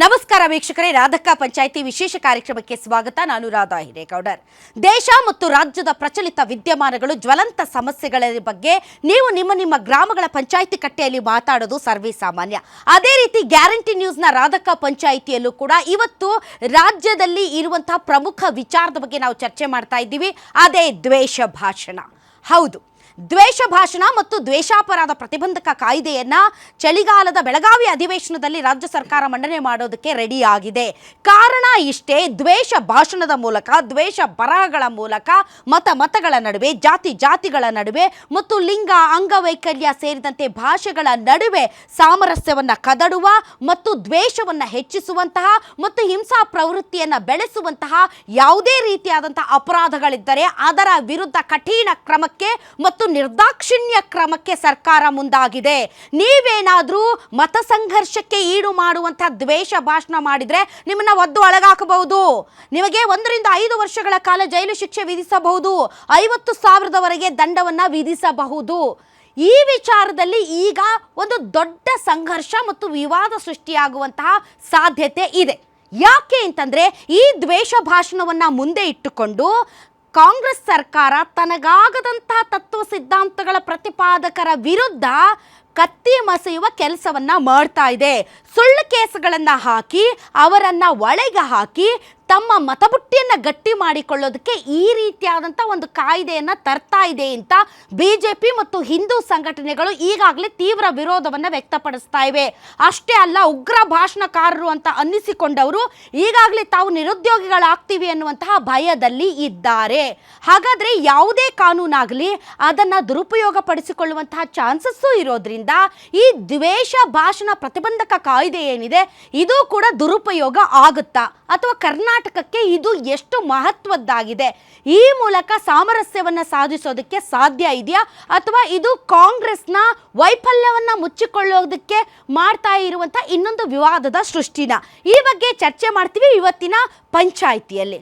ನಮಸ್ಕಾರ ವೀಕ್ಷಕರೇ, ರಾಧಕ್ಕ ಪಂಚಾಯಿತಿ ವಿಶೇಷ ಕಾರ್ಯಕ್ರಮಕ್ಕೆ ಸ್ವಾಗತ. ನಾನು ರಾಧಾ ಹಿರೇಗೌಡರ್. ದೇಶ ಮತ್ತು ರಾಜ್ಯದ ಪ್ರಚಲಿತ ವಿದ್ಯಮಾನಗಳು, ಜ್ವಲಂತ ಸಮಸ್ಯೆಗಳ ಬಗ್ಗೆ ನೀವು ನಿಮ್ಮ ಗ್ರಾಮಗಳ ಪಂಚಾಯಿತಿ ಕಟ್ಟೆಯಲ್ಲಿ ಮಾತಾಡೋದು ಸರ್ವೇ ಸಾಮಾನ್ಯ. ಅದೇ ರೀತಿ ಗ್ಯಾರಂಟಿ ನ್ಯೂಸ್ನ ರಾಧಕ್ಕ ಪಂಚಾಯಿತಿಯಲ್ಲೂ ಕೂಡ ಇವತ್ತು ರಾಜ್ಯದಲ್ಲಿ ಇರುವಂತಹ ಪ್ರಮುಖ ವಿಚಾರದ ಬಗ್ಗೆ ನಾವು ಚರ್ಚೆ ಮಾಡ್ತಾ ಇದ್ದೀವಿ. ಅದೇ ದ್ವೇಷ ಭಾಷಣ. ಹೌದು, ದ್ವೇಷ ಭಾಷಣ ಮತ್ತು ದ್ವೇಷಾಪರಾಧ ಪ್ರತಿಬಂಧಕ ಕಾಯ್ದೆಯನ್ನ ಚಳಿಗಾಲದ ಬೆಳಗಾವಿ ಅಧಿವೇಶನದಲ್ಲಿ ರಾಜ್ಯ ಸರ್ಕಾರ ಮಂಡನೆ ಮಾಡೋದಕ್ಕೆ ರೆಡಿ ಆಗಿದೆ. ಕಾರಣ ಇಷ್ಟೇ, ದ್ವೇಷ ಭಾಷಣದ ಮೂಲಕ, ದ್ವೇಷ ಬರಹಗಳ ಮೂಲಕ ಮತಗಳ ನಡುವೆ, ಜಾತಿಗಳ ನಡುವೆ ಮತ್ತು ಲಿಂಗ, ಅಂಗವೈಕಲ್ಯ ಸೇರಿದಂತೆ ಭಾಷೆಗಳ ನಡುವೆ ಸಾಮರಸ್ಯವನ್ನ ಕದಡುವ ಮತ್ತು ದ್ವೇಷವನ್ನ ಹೆಚ್ಚಿಸುವಂತಹ ಮತ್ತು ಹಿಂಸಾ ಪ್ರವೃತ್ತಿಯನ್ನ ಬೆಳೆಸುವಂತಹ ಯಾವುದೇ ರೀತಿಯಾದಂತಹ ಅಪರಾಧಗಳಿದ್ದರೆ ಅದರ ವಿರುದ್ಧ ಕಠಿಣ ಕ್ರಮಕ್ಕೆ ಮತ್ತು ನಿರ್ದಾಕ್ಷಿಣ್ಯ ಕ್ರಮಕ್ಕೆ ಸರ್ಕಾರ ಮುಂದಾಗಿದೆ. ನೀವೇನಾದ್ರೂ ಮತ ಸಂಘರ್ಷಕ್ಕೆ ಈಡು ಮಾಡುವಂತಹ ದ್ವೇಷ ಭಾಷಣ ಮಾಡಿದ್ರೆ ನಿಮ್ಮನ್ನ ಒದ್ದು ಒಳಗಾಕಬಹುದು. ನಿಮಗೆ 1 ರಿಂದ 5 ವರ್ಷಗಳ ಕಾಲ ಜೈಲು ಶಿಕ್ಷೆ ವಿಧಿಸಬಹುದು, 50,000ವರೆಗೆ ದಂಡವನ್ನ ವಿಧಿಸಬಹುದು. ಈ ವಿಚಾರದಲ್ಲಿ ಈಗ ಒಂದು ದೊಡ್ಡ ಸಂಘರ್ಷ ಮತ್ತು ವಿವಾದ ಸೃಷ್ಟಿಯಾಗುವಂತಹ ಸಾಧ್ಯತೆ ಇದೆ. ಯಾಕೆ ಅಂತಂದ್ರೆ, ಈ ದ್ವೇಷ ಭಾಷಣವನ್ನ ಮುಂದೆ ಇಟ್ಟುಕೊಂಡು ಕಾಂಗ್ರೆಸ್ ಸರ್ಕಾರ ತನಗಾಗದಂತಹ ತತ್ವ ಸಿದ್ಧಾಂತಗಳ ಪ್ರತಿಪಾದಕರ ವಿರುದ್ಧ ಕತ್ತಿ ಮಸೆಯುವ ಕೆಲಸವನ್ನ ಮಾಡ್ತಾ ಇದೆ. ಸುಳ್ಳು ಕೇಸುಗಳನ್ನು ಹಾಕಿ ಅವರನ್ನ ಒಳಗೆ ಹಾಕಿ ತಮ್ಮ ಮತಬುಟ್ಟಿಯನ್ನು ಗಟ್ಟಿ ಮಾಡಿಕೊಳ್ಳೋದಕ್ಕೆ ಈ ರೀತಿಯಾದಂಥ ಒಂದು ಕಾಯ್ದೆಯನ್ನು ತರ್ತಾ ಇದೆ ಅಂತ ಬಿಜೆಪಿ ಮತ್ತು ಹಿಂದೂ ಸಂಘಟನೆಗಳು ಈಗಾಗಲೇ ತೀವ್ರ ವಿರೋಧವನ್ನು ವ್ಯಕ್ತಪಡಿಸ್ತಾ ಇವೆ. ಅಷ್ಟೇ ಅಲ್ಲ, ಉಗ್ರ ಭಾಷಣಕಾರರು ಅಂತ ಅನ್ನಿಸಿಕೊಂಡವರು ಈಗಾಗಲೇ ತಾವು ನಿರುದ್ಯೋಗಿಗಳಾಗ್ತೀವಿ ಅನ್ನುವಂತಹ ಭಯದಲ್ಲಿ ಇದ್ದಾರೆ. ಹಾಗಾದರೆ ಯಾವುದೇ ಕಾನೂನಾಗಲಿ ಅದನ್ನು ದುರುಪಯೋಗ ಪಡಿಸಿಕೊಳ್ಳುವಂತಹ ಚಾನ್ಸಸ್ಸು ಇರೋದ್ರಿಂದ ಈ ದ್ವೇಷ ಭಾಷಣ ಪ್ರತಿಬಂಧಕ ಕಾಯ್ದೆ ಏನಿದೆ ಇದು ಕೂಡ ದುರುಪಯೋಗ ಆಗುತ್ತಾ, ಅಥವಾ ಕರ್ನಾಟಕಕ್ಕೆ ಇದು ಎಷ್ಟು ಮಹತ್ವದ್ದಾಗಿದೆ, ಈ ಮೂಲಕ ಸಾಮರಸ್ಯವನ್ನು ಸಾಧಿಸೋದಕ್ಕೆ ಸಾಧ್ಯ ಇದೆಯಾ, ಅಥವಾ ಇದು ಕಾಂಗ್ರೆಸ್ನ ವೈಫಲ್ಯವನ್ನ ಮುಚ್ಚಿಕೊಳ್ಳೋದಕ್ಕೆ ಮಾಡ್ತಾ ಇರುವಂಥ ಇನ್ನೊಂದು ವಿವಾದದ ಸೃಷ್ಟಿನ? ಈ ಬಗ್ಗೆ ಚರ್ಚೆ ಮಾಡ್ತೀವಿ ಇವತ್ತಿನ ಪಂಚಾಯಿತಿಯಲ್ಲಿ.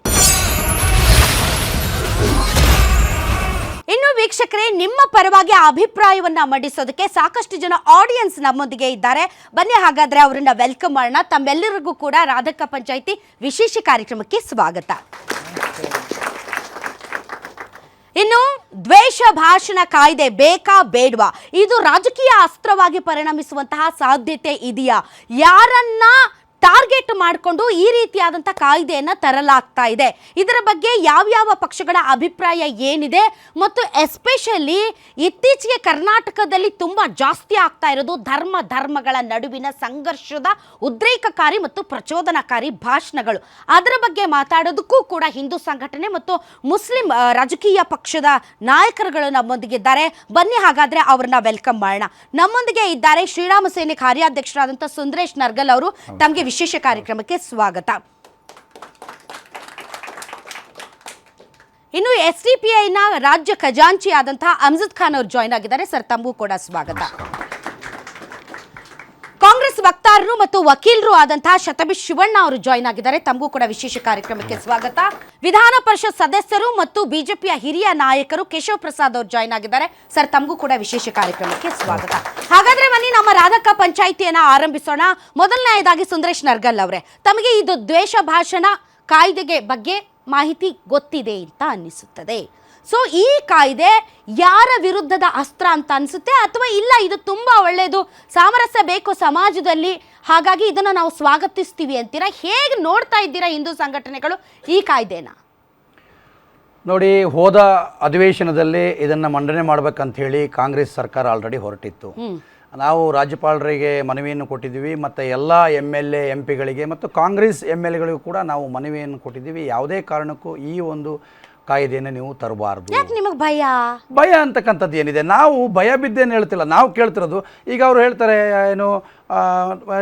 ಇನ್ನು ವೀಕ್ಷಕರೇ, ನಿಮ್ಮ ಪರವಾಗಿ ಅಭಿಪ್ರಾಯವನ್ನ ಮಂಡಿಸೋದಕ್ಕೆ ಸಾಕಷ್ಟು ಜನ ಆಡಿಯನ್ಸ್ ನಮ್ಮೊಂದಿಗೆ ಇದ್ದಾರೆ. ಬನ್ನಿ ಹಾಗಾದ್ರೆ ಅವರನ್ನ ವೆಲ್ಕಮ್ ಮಾಡೋಣ. ತಮ್ಮೆಲ್ಲರಿಗೂ ಕೂಡ ರಾಧಕ್ಕ ಪಂಚಾಯಿತಿ ವಿಶೇಷ ಕಾರ್ಯಕ್ರಮಕ್ಕೆ ಸ್ವಾಗತ. ಇನ್ನು ದ್ವೇಷ ಭಾಷಣ ಕಾಯ್ದೆ ಬೇಕಾ ಬೇಡವಾ, ಇದು ರಾಜಕೀಯ ಅಸ್ತ್ರವಾಗಿ ಪರಿಣಮಿಸುವಂತಹ ಸಾಧ್ಯತೆ ಇದೆಯಾ? ಯಾರನ್ನ ಟಾರ್ಗೆಟ್ ಮಾಡಿಕೊಂಡು ಈ ರೀತಿಯಾದಂಥ ಕಾಯ್ದೆಯನ್ನು ತರಲಾಗ್ತಾ ಇದೆ? ಇದರ ಬಗ್ಗೆ ಯಾವ್ಯಾವ ಪಕ್ಷಗಳ ಅಭಿಪ್ರಾಯ ಏನಿದೆ, ಮತ್ತು ಎಸ್ಪೆಷಲಿ ಇತ್ತೀಚೆಗೆ ಕರ್ನಾಟಕದಲ್ಲಿ ತುಂಬ ಜಾಸ್ತಿ ಆಗ್ತಾ ಇರೋದು ಧರ್ಮಗಳ ನಡುವಿನ ಸಂಘರ್ಷದ ಉದ್ರೇಕಕಾರಿ ಮತ್ತು ಪ್ರಚೋದನಕಾರಿ ಭಾಷಣಗಳು. ಅದರ ಬಗ್ಗೆ ಮಾತಾಡೋದಕ್ಕೂ ಕೂಡ ಹಿಂದೂ ಸಂಘಟನೆ ಮತ್ತು ಮುಸ್ಲಿಂ ರಾಜಕೀಯ ಪಕ್ಷದ ನಾಯಕರುಗಳು ನಮ್ಮೊಂದಿಗಿದ್ದಾರೆ. ಬನ್ನಿ ಹಾಗಾದ್ರೆ ಅವ್ರನ್ನ ವೆಲ್ಕಮ್ ಮಾಡೋಣ. ನಮ್ಮೊಂದಿಗೆ ಇದ್ದಾರೆ ಶ್ರೀರಾಮ ಸೇನೆ ಕಾರ್ಯಾಧ್ಯಕ್ಷರಾದಂಥ ಸುಂದರೇಶ್ ನರ್ಗಲ್ ಅವರು. ತಮಗೆ ವಿಶೇಷ ಕಾರ್ಯಕ್ರಮಕ್ಕೆ ಸ್ವಾಗತ. ಇನ್ನು SDPIನ ರಾಜ್ಯ ಖಜಾಂಚಿ ಆದಂತಹ ಅಮ್ಜದ್ ಖಾನ್ ಅವರು ಜಾಯ್ನ್ ಆಗಿದ್ದಾರೆ. ಸರ್, ತಮಗೂ ಕೂಡ ಸ್ವಾಗತ. ಕಾಂಗ್ರೆಸ್ ವಕ್ತಾರರು ಮತ್ತು ವಕೀಲರು ಆದಂತಹ ಶತಬಿ ಶಿವಣ್ಣ ಅವರು ಜಾಯ್ನ್ ಆಗಿದ್ದಾರೆ. ತಮಗೂ ಕೂಡ ವಿಶೇಷ ಕಾರ್ಯಕ್ರಮಕ್ಕೆ ಸ್ವಾಗತ. ವಿಧಾನ ಪರಿಷತ್ ಸದಸ್ಯರು ಮತ್ತು ಬಿಜೆಪಿಯ ಹಿರಿಯ ನಾಯಕರು ಕೇಶವ್ ಪ್ರಸಾದ್ ಅವರು ಜಾಯ್ನ್ ಆಗಿದ್ದಾರೆ. ಸರ್, ತಮಗೂ ಕೂಡ ವಿಶೇಷ ಕಾರ್ಯಕ್ರಮಕ್ಕೆ ಸ್ವಾಗತ. ಹಾಗಾದ್ರೆ ಬನ್ನಿ ನಮ್ಮ ರಾಧಕ್ಕ ಪಂಚಾಯಿತಿಯನ್ನ ಆರಂಭಿಸೋಣ. ಮೊದಲನೆಯದಾಗಿ ಸುಂದರೇಶ್ ನರ್ಗಲ್ ಅವರೇ, ತಮಗೆ ಇದು ದ್ವೇಷ ಭಾಷಣ ಕಾಯ್ದೆಗೆ ಬಗ್ಗೆ ಮಾಹಿತಿ ಗೊತ್ತಿದೆ ಅಂತ ಅನ್ನಿಸುತ್ತದೆ. ಸೊ ಈ ಕಾಯ್ದೆ ಯಾರ ವಿರುದ್ಧದ ಅಸ್ತ್ರ ಅಂತ ಅನಿಸುತ್ತೆ, ಅಥವಾ ಇಲ್ಲ ಇದು ತುಂಬಾ ಒಳ್ಳೆಯದು, ಸಾಮರಸ್ಯ ಬೇಕು ಸಮಾಜದಲ್ಲಿ, ಹಾಗಾಗಿ ಇದನ್ನು ನಾವು ಸ್ವಾಗತಿಸ್ತೀವಿ ಅಂತೀರಾ? ಹೇಗೆ ನೋಡ್ತಾ ಇದ್ದೀರಾ ಹಿಂದೂ ಸಂಘಟನೆಗಳು ಈ ಕಾಯ್ದೆನ? ನೋಡಿ, ಹೋದ ಅಧಿವೇಶನದಲ್ಲಿ ಇದನ್ನು ಮಂಡನೆ ಮಾಡಬೇಕಂತ ಹೇಳಿ ಕಾಂಗ್ರೆಸ್ ಸರ್ಕಾರ ಆಲ್ರೆಡಿ ಹೊರಟಿತ್ತು. ನಾವು ರಾಜ್ಯಪಾಲರಿಗೆ ಮನವಿಯನ್ನು ಕೊಟ್ಟಿದ್ದೀವಿ, ಮತ್ತು ಎಲ್ಲ MLA MP ಗಳಿಗೆ ಮತ್ತು ಕಾಂಗ್ರೆಸ್ MLA ಗಳಿಗೂ ಕೂಡ ನಾವು ಮನವಿಯನ್ನು ಕೊಟ್ಟಿದ್ದೀವಿ. ಯಾವುದೇ ಕಾರಣಕ್ಕೂ ಈ ಒಂದು ಕಾಯ್ದೆಯನ್ನು ನೀವು ತರಬಾರ್ದು. ಯಾಕೆ ನಿಮಗೆ ಭಯ ಅಂತಕ್ಕಂಥದ್ದು ಏನಿದೆ? ನಾವು ಭಯ ಬಿದ್ದೇನು ಹೇಳ್ತಿಲ್ಲ, ನಾವು ಕೇಳ್ತಿರೋದು, ಈಗ ಅವರು ಹೇಳ್ತಾರೆ ಏನು,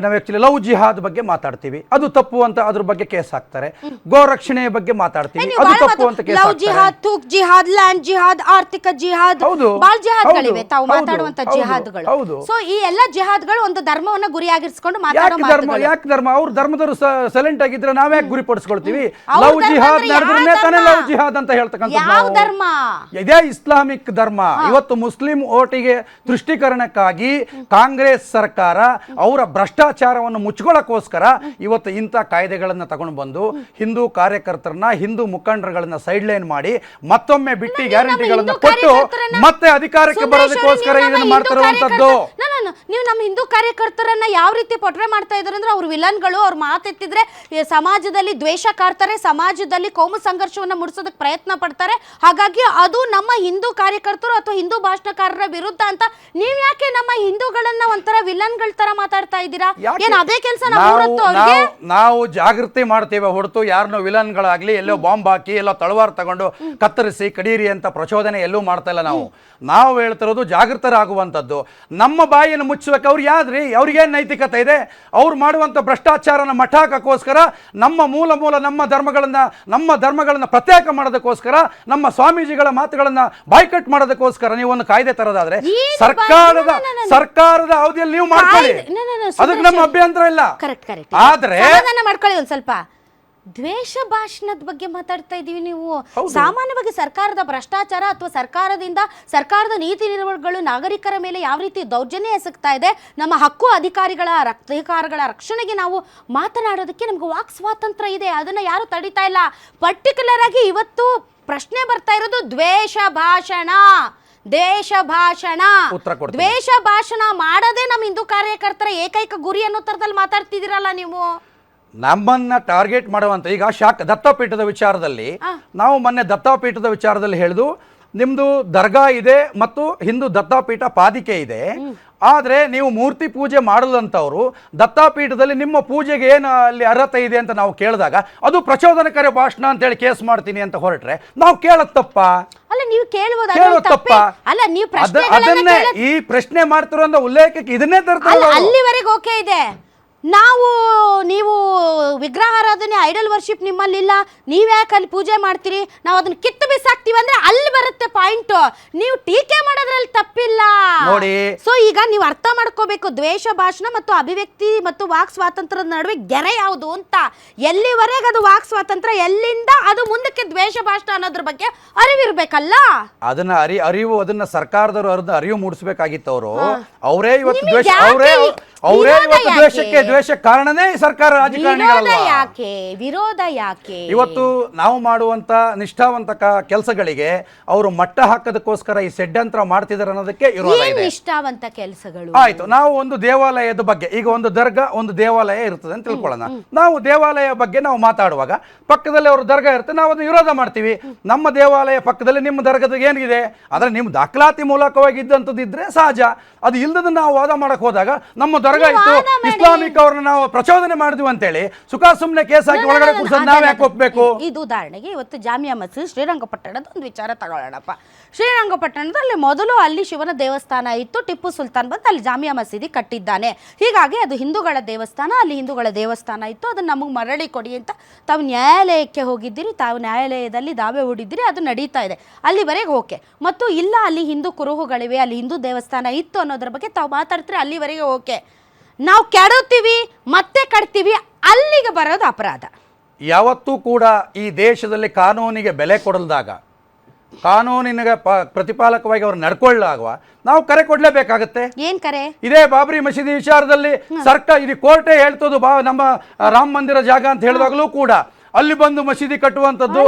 ನಾವು ಆ್ಯಕ್ಚುಲಿ ಲವ್ ಜಿಹಾದ್ ಬಗ್ಗೆ ಮಾತಾಡ್ತೀವಿ, ಅದು ತಪ್ಪು ಅಂತ ಅದ್ರ ಬಗ್ಗೆ ಕೇಸ್ ಹಾಕ್ತಾರೆ. ಗೋ ರಕ್ಷಣೆಯ ಬಗ್ಗೆ ಮಾತಾಡ್ತೀವಿ, ಅದು ತಪ್ಪು ಅಂತ ಕೇಸ್ ಹಾಕ್ತಾರೆ. ಜಿಹಾದ್, ತೂಕ್ ಜಿಹಾದ್, ಲ್ಯಾಂಡ್ ಜಿಹಾದ್, ಆರ್ಥಿಕ ಜಿಹಾದ್, ಬಾಲ್ ಜಿಹಾದ್ಗಳಿವೆ ತಾವು ಮಾತಾಡುವಂತ ಜಿಹಾದ್ಗಳು. ಸೊ ಈ ಎಲ್ಲ ಜಿಹಾದ್ಗಳು ಒಂದು ಧರ್ಮವನ್ನ ಗುರಿಯಾಗಿರಿಸಿಕೊಂಡು ಮಾತಾಡೋ ಮಾತುಗಳು. ಯಾಕೆ ಧರ್ಮ? ಅವ್ರ ಧರ್ಮದವರು ಸೈಲೆಂಟ್ ಆಗಿದ್ರೆ ನಾವ್ಯಾಕೆ ಗುರಿಪಡಿಸ್ಕೊಳ್ತೀವಿ? ಲವ್ ಜಿಹಾದ್ ನಡೆದ್ರೆ ತಾನೇ ಲವ್ ಜಿಹಾದ್ ಅಂತ ಹೇಳ್ತಕ್ಕಂಥದ್ದು. ಧರ್ಮ ಇದೇ ಇಸ್ಲಾಮಿಕ್ ಧರ್ಮ. ಇವತ್ತು ಮುಸ್ಲಿಂ ಓಟಿಗೆ ದೃಷ್ಟೀಕರಣಕ್ಕಾಗಿ ಕಾಂಗ್ರೆಸ್ ಸರ್ಕಾರ ಅವರ ಭ್ರಷ್ಟಾಚಾರವನ್ನು ಮುಚ್ಕೊಳ್ಳೋಕ್ಕೋಸ್ಕರ ಇವತ್ತು ಇಂಥ ಕಾಯ್ದೆಗಳನ್ನು ತಗೊಂಡು ಬಂದು ಹಿಂದೂ ಕಾರ್ಯಕರ್ತರನ್ನ ಹಿಂದೂ ಮುಖಂಡರುಗಳನ್ನ ಸೈಡ್ ಲೈನ್ ಮಾಡಿ ಮತ್ತೊಮ್ಮೆ ಬಿಟ್ಟಿ ಗ್ಯಾರಂಟಿಗಳನ್ನು ಕೊಟ್ಟು ಮತ್ತೆ ಅಧಿಕಾರಕ್ಕೆ ಬರೋದಕ್ಕೋಸ್ಕರ ಇದನ್ನು ಮಾಡ್ತಿರುವಂತದ್ದು. ನೀವು ನಮ್ಮ ಹಿಂದೂ ಕಾರ್ಯಕರ್ತರನ್ನ ಯಾವ ರೀತಿ ಪೊಟ್ರೆ ಮಾಡ್ತಾ ಇದ್ದಾರೆ ಅಂದ್ರೆ ಅವ್ರು ವಿಲನ್ಗಳು, ಅವ್ರು ಮಾತೆತ್ತಿದ್ರೆ ಸಮಾಜದಲ್ಲಿ ದ್ವೇಷ ಕಾರ್ತಾರೆ, ಸಮಾಜದಲ್ಲಿ ಕೋಮು ಸಂಘರ್ಷವನ್ನ ಮುಡಿಸೋದಕ್ಕೆ ಪ್ರಯತ್ನ ಪಡ್ತಾರೆ. ಹಾಗಾಗಿ ಅದು ನಮ್ಮ ಹಿಂದೂ ಕಾರ್ಯಕರ್ತರು ಅಥವಾ ಹಿಂದೂ ಭಾಷಣಕಾರರ ವಿರುದ್ಧ ಅಂತ ನೀವ್ ಯಾಕೆ ನಮ್ಮ ಹಿಂದೂಗಳನ್ನ ಒಂಥರ ವಿಲನ್ಗಳ ತರ ಮಾತಾಡ್ತಾ ಇದ್ದೀರಾ? ಏನ್ ಅದೇ ಕೆಲಸ ನಾವು ಜಾಗೃತಿ ಮಾಡ್ತೇವೆ ಹೊರತು ಯಾರನ್ನೋ ವಿಲನ್ಗಳಾಗ್ಲಿ ಎಲ್ಲೋ ಬಾಂಬ್ ಹಾಕಿ ಎಲ್ಲೋ ತಳವಾರ ತಗೊಂಡು ಕತ್ತರಿಸಿ ಕಡೀರಿ ಅಂತ ಪ್ರಚೋದನೆ ಎಲ್ಲೂ ಮಾಡ್ತಾ ಇಲ್ಲ. ನಾವು ಹೇಳ್ತಿರೋದು ಜಾಗೃತರಾಗುವಂಥದ್ದು. ನಮ್ಮ ಬಾಯಿಯನ್ನು ಮುಚ್ಚಬೇಕು. ಅವ್ರು ಯಾವ್ದ್ರಿ, ಅವ್ರಿಗೇನು ನೈತಿಕತೆ ಇದೆ? ಅವ್ರು ಮಾಡುವಂಥ ಭ್ರಷ್ಟಾಚಾರನ ಮಠ ಹಾಕೋಕ್ಕೋಸ್ಕರ ನಮ್ಮ ಮೂಲ ನಮ್ಮ ಧರ್ಮಗಳನ್ನ ಪ್ರತ್ಯೇಕ ಮಾಡೋದಕ್ಕೋಸ್ಕರ ನಮ್ಮ ಸ್ವಾಮೀಜಿಗಳ ಮಾತುಗಳನ್ನ ಬಾಯ್ಕಟ್ ಮಾಡೋದಕ್ಕೋಸ್ಕರ ನೀವು ಒಂದು ಕಾಯ್ದೆ ತರೋದಾದ್ರೆ ಸರ್ಕಾರದ ಅವಧಿಯಲ್ಲಿ ನೀವು ಮಾಡ್ಕೊಳ್ಳಿ, ಅದಕ್ಕೆ ನಮ್ಮ ಅಭ್ಯಂತರ ಇಲ್ಲ. ಆದ್ರೆ ಮಾಡ್ಕೊಳ್ಳಿ. ಒಂದ್ ಸ್ವಲ್ಪ ದ್ವೇಷ ಭಾಷಣದ ಬಗ್ಗೆ ಮಾತಾಡ್ತಾ ಇದೀವಿ. ನೀವು ಸಾಮಾನ್ಯವಾಗಿ ಸರ್ಕಾರದ ಭ್ರಷ್ಟಾಚಾರ ಅಥವಾ ಸರ್ಕಾರದ ನೀತಿ ನಿಲುವಳಿಗಳು ನಾಗರಿಕರ ಮೇಲೆ ಯಾವ ರೀತಿ ದೌರ್ಜನ್ಯ ಎಸಗ್ತಾ ಇದೆ, ನಮ್ಮ ಹಕ್ಕು ಅಧಿಕಾರಗಳ ರಕ್ಷಣೆಗೆ ನಾವು ಮಾತನಾಡೋದಕ್ಕೆ ನಮ್ಗೆ ವಾಕ್ ಸ್ವಾತಂತ್ರ್ಯ ಇದೆ, ಅದನ್ನ ಯಾರು ತಡಿತಾ ಇಲ್ಲ. ಪರ್ಟಿಕ್ಯುಲರ್ ಆಗಿ ಇವತ್ತು ಪ್ರಶ್ನೆ ಬರ್ತಾ ಇರೋದು ದ್ವೇಷ ಭಾಷಣ ಮಾಡದೆ ನಮ್ಮ ಹಿಂದೂ ಕಾರ್ಯಕರ್ತರ ಏಕೈಕ ಗುರಿ ಅನ್ನೋ ತರದಲ್ಲಿ ಮಾತಾಡ್ತಿದ್ದೀರಲ್ಲ ನೀವು. ನಮ್ಮನ್ನ ಟಾರ್ಗೆಟ್ ಮಾಡುವಂತ ಈಗ ದತ್ತಪೀಠದ ವಿಚಾರದಲ್ಲಿ ನಾವು ಮೊನ್ನೆ ದತ್ತಪೀಠದ ವಿಚಾರದಲ್ಲಿ ಹೇಳಿದು, ನಿಮ್ದು ದರ್ಗಾ ಇದೆ ಮತ್ತು ಹಿಂದೂ ದತ್ತಪೀಠ ಪಾದಿಕೆ ಇದೆ, ಆದ್ರೆ ನೀವು ಮೂರ್ತಿ ಪೂಜೆ ಮಾಡದಂತವ್ರು ದತ್ತಪೀಠದಲ್ಲಿ ನಿಮ್ಮ ಪೂಜೆಗೆ ಏನು ಅಲ್ಲಿ ಅರ್ಹತೆ ಇದೆ ಅಂತ ನಾವು ಕೇಳಿದಾಗ ಅದು ಪ್ರಚೋದನಕಾರಿ ಭಾಷಣ ಅಂತ ಹೇಳಿ ಕೇಸ್ ಮಾಡ್ತೀನಿ ಅಂತ ಹೊರಟ್ರೆ ನಾವು ಕೇಳೋದು ತಪ್ಪ? ಅಲ್ಲ, ನೀವು ಕೇಳಬಹುದು ತಪ್ಪ. ಅಲ್ಲ, ನೀವು ಅದನ್ನೇ ಈ ಪ್ರಶ್ನೆ ಮಾಡ್ತಿರೋ ಉಲ್ಲೇಖಕ್ಕೆ ಇದನ್ನೇ ತರ್ತಾರೆ. ಅಲ್ಲಿವರೆಗೆ ಓಕೆ ಇದೆ. ನೀವು ವಿಗ್ರಹಾರಾಧನೆ ಐಡಲ್ ವರ್ಷಿಪ್ ನಿಮ್ಮಲ್ಲಿಲ್ಲ, ನೀವ್ಯಾಕೆ ಅಲ್ಲಿ ಪೂಜೆ ಮಾಡ್ತೀರಿ, ನಾವು ಅದನ್ನ ಕಿತ್ತು ಬಿಸಾಕ್ತಿವಿ ಅಂದ್ರೆ ಅಲ್ಲಿ ಬರುತ್ತೆ ಪಾಯಿಂಟ್. ನೀವು ಟೀಕೆ ಮಾಡೋದ್ರಲ್ಲಿ ತಪ್ಪಿಲ್ಲ ನೋಡಿ. ಸೊ ಈಗ ನೀವು ಅರ್ಥ ಮಾಡ್ಕೋಬೇಕು, ದ್ವೇಷ ಭಾಷಣ ಮತ್ತು ಅಭಿವ್ಯಕ್ತಿ ಮತ್ತು ವಾಕ್ ಸ್ವಾತಂತ್ರ್ಯದ ನಡುವೆ ಗೆರೆ ಯಾವುದು ಅಂತ. ಎಲ್ಲಿವರೆಗೆ ಅದು ವಾಕ್ ಸ್ವಾತಂತ್ರ್ಯ, ಎಲ್ಲಿಂದ ಅದು ಮುಂದಕ್ಕೆ ದ್ವೇಷ ಭಾಷಣ ಅನ್ನೋದ್ರ ಬಗ್ಗೆ ಅರಿವಿರ್ಬೇಕಲ್ಲ. ಅದನ್ನ ಅದನ್ನ ಸರ್ಕಾರದವರು ಅರಿವು ಮೂಡಿಸಬೇಕಾಗಿತ್ತು. ಅವರೇ ಇವತ್ತು ದ್ವೇಷಕ್ಕೆ ಕಾರಣನೇ ಸರ್ಕಾರ, ರಾಜಕಾರಣಿಗಳಲ್ಲ. ವಿರೋಧ ಯಾಕೆ? ಇವತ್ತು ನಾವು ಮಾಡುವಂತ ನಿಷ್ಠಾವಂತ ಕೆಲಸಗಳಿಗೆ ಅವರು ಮಟ್ಟ ಹಾಕೋದಕ್ಕೋಸ್ಕರ ಈ ಷಡ್ಯಂತ್ರ ಮಾಡ್ತಿದ್ದಾರೆ ಅನ್ನೋದಕ್ಕೆ ವಿರೋಧ ಇದೆ. ನಿಷ್ಠಾವಂತ ಕೆಲಸಗಳು ಆಯ್ತು. ನಾವು ಒಂದು ದೇವಾಲಯದ ಬಗ್ಗೆ, ಈಗ ಒಂದು ದರ್ಗಾ ಒಂದು ದೇವಾಲಯ ಇರ್ತದೆ ಅಂತ ತಿಳ್ಕೊಳ್ಳೋಣ. ನಾವು ದೇವಾಲಯ ಬಗ್ಗೆ ನಾವು ಮಾತಾಡುವಾಗ ಪಕ್ಕದಲ್ಲಿ ಅವರು ದರ್ಗಾ ಇರುತ್ತೆ, ನಾವು ಅದನ್ನ ವಿರೋಧ ಮಾಡ್ತೀವಿ. ನಮ್ಮ ದೇವಾಲಯ ಪಕ್ಕದಲ್ಲಿ ನಿಮ್ಮ ದರ್ಗಾದ ಏನಿದೆ, ಆದ್ರೆ ನಿಮ್ಮ ದಾಖಲಾತಿ ಮೂಲಕವಾಗಿ ಇದ್ದಂಥದ್ದಿದ್ರೆ ಸಹಜ. ಅದು ಇಲ್ಲದ ನಾವು ವಾದ ಮಾಡಕ್ ಹೋದಾಗ ನಮ್ಮ ದರ್ಗಾ ಇತ್ತು, ಇಸ್ಲಾಮಿಕ್ ಅವ್ರನ್ನ ನಾವು ಪ್ರಚೋದನೆ ಮಾಡಿದ್ವಿ ಅಂತೇಳಿ ಸುಮ್ಮನೆ ಕೇಸ್ ಹಾಕಿ ಒಳಗಡೆ ಕೂರ್ಸೋದು ನಾವ್ ಯಾಕೆ ಒಪ್ಬೇಕು? ಇದು ಉದಾಹರಣೆಗೆ ಇವತ್ತು ಜಾಮಿಯಾ ಮಸೀದ್ ಶ್ರೀರಂಗಪಟ್ಟಣದ ಒಂದು ವಿಚಾರ ತಗೊಳ್ಳೋಣಪ್ಪ. ಶ್ರೀರಂಗಪಟ್ಟಣದಲ್ಲಿ ಮೊದಲು ಅಲ್ಲಿ ಶಿವನ ದೇವಸ್ಥಾನ ಇತ್ತು, ಟಿಪ್ಪು ಸುಲ್ತಾನ್ ಬಂದು ಅಲ್ಲಿ ಜಾಮಿಯಾ ಮಸೀದಿ ಕಟ್ಟಿದ್ದಾನೆ. ಹೀಗಾಗಿ ಅದು ಹಿಂದೂಗಳ ದೇವಸ್ಥಾನ, ಅಲ್ಲಿ ಹಿಂದೂಗಳ ದೇವಸ್ಥಾನ ಇತ್ತು, ಅದನ್ನ ನಮಗೆ ಮರಳಿ ಕೊಡಿ ಅಂತ ತಾವು ನ್ಯಾಯಾಲಯಕ್ಕೆ ಹೋಗಿದ್ದೀರಿ, ತಾವು ನ್ಯಾಯಾಲಯದಲ್ಲಿ ದಾವೆ ಹೂಡಿದ್ದೀರಿ, ಅದು ನಡೀತಾ ಇದೆ, ಅಲ್ಲಿವರೆಗೆ ಓಕೆ. ಮತ್ತು ಇಲ್ಲ ಅಲ್ಲಿ ಹಿಂದೂ ಕುರುಹುಗಳಿವೆ, ಅಲ್ಲಿ ಹಿಂದೂ ದೇವಸ್ಥಾನ ಇತ್ತು ಅನ್ನೋದ್ರ ಬಗ್ಗೆ ತಾವು ಮಾತಾಡ್ತೀರಿ, ಅಲ್ಲಿವರೆಗೆ ಓಕೆ. ನಾವು ಕೆಡುತ್ತೀವಿ ಮತ್ತೆ ಕಟ್ತೀವಿ, ಅಲ್ಲಿಗೆ ಬರೋದು ಅಪರಾಧ. ಯಾವತ್ತೂ ಕೂಡ ಈ ದೇಶದಲ್ಲಿ ಕಾನೂನಿಗೆ ಬೆಲೆ ಕೊಡಲ್ದಾಗ, ಕಾನೂನಿನ ಪ್ರತಿಪಾಲಕವಾಗಿ ಅವ್ರು ನಡ್ಕೊಳ್ಳಾಗುವ ನಾವು ಕರೆ ಕೊಡ್ಲೇಬೇಕಾಗತ್ತೆ. ಏನ್ ಕರೆ? ಇದೇ ಬಾಬರಿ ಮಸೀದಿ ವಿಚಾರದಲ್ಲಿ ಇದು ಕೋರ್ಟೇ ಹೇಳ್ತದ್ದು ನಮ್ಮ ರಾಮ ಮಂದಿರ ಜಾಗ ಅಂತ ಹೇಳಿದಾಗಲೂ ಕೂಡ ಅಲ್ಲಿ ಬಂದು ಮಸೀದಿ ಕಟ್ಟುವಂಥದ್ದು,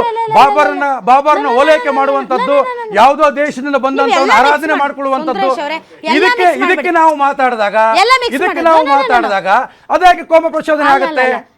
ಬಾಬರ್ನ ಓಲೈಕೆ ಮಾಡುವಂಥದ್ದು, ಯಾವುದೋ ದೇಶದಿಂದ ಬಂದಂತ ಆರಾಧನೆ ಮಾಡ್ಕೊಳ್ಳುವಂಥದ್ದು, ಇದಕ್ಕೆ ನಾವು ಮಾತಾಡಿದಾಗ ಅದಾಗಿ ಕೋಮ ಪ್ರಚೋದನೆ ಆಗುತ್ತೆ.